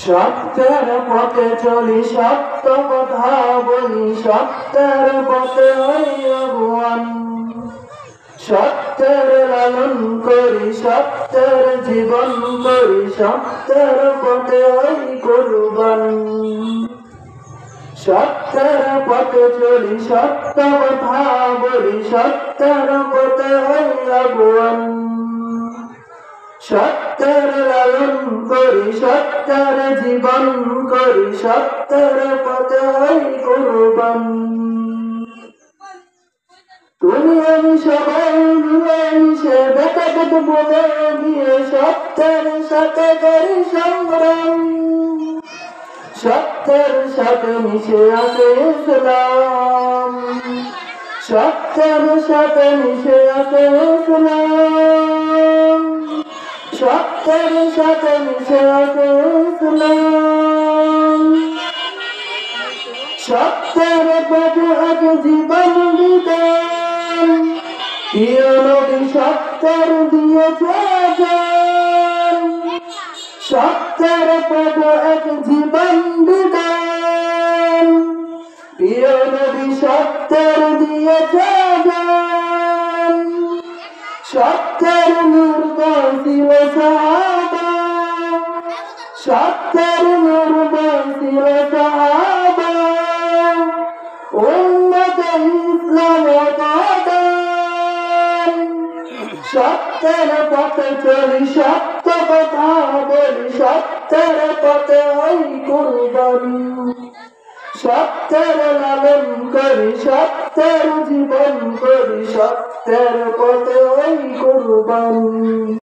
সত্যের পথে চলি, সত্য কথা বলি, সত্যের পথে হই আগুয়ান। সত্যের লালন করি, সত্যের জীবন করি, সত্যের পথে হই কুরবান। সত্যের পথে চলি, সত্য কথা বলি, সত্যের পথে হই আগুয়ান। সত্যের লালন করি, সত্যের জীবন করি, সত্যের পথে হই কুরবান। তুমি আমি সবাই মিলে মিশে বেকার বলে গিয়ে সত্যের সাথে করি সংগ্রাম। সত্যের সাথে মিশে আছে ইসলাম, সত্যের সাথে মিশে আছে ইসলাম, সত্যের সাথে মিশে আছে ইসলাম। সত্যের পথে এক জীবন দিতেন, প্রিয় নবী সত্যের দিয়েছে জান। সত্যের পথে এক জীবন দিতেন, প্রিয় নবী সত্যের দিয়েছে জান। সত্যের নূর বর্ষিল সাহাবা, সত্যের নূর বর্ষিল সাহাবা, উম্মতে ইসলাম কাদান। সত্যের পথে চলি, সত্য কথা বলি, সত্যের পথে হই কুরবান। সত্যের লালন করি, সত্যের জীবন করি, সত্যের পথে হই কুরবান।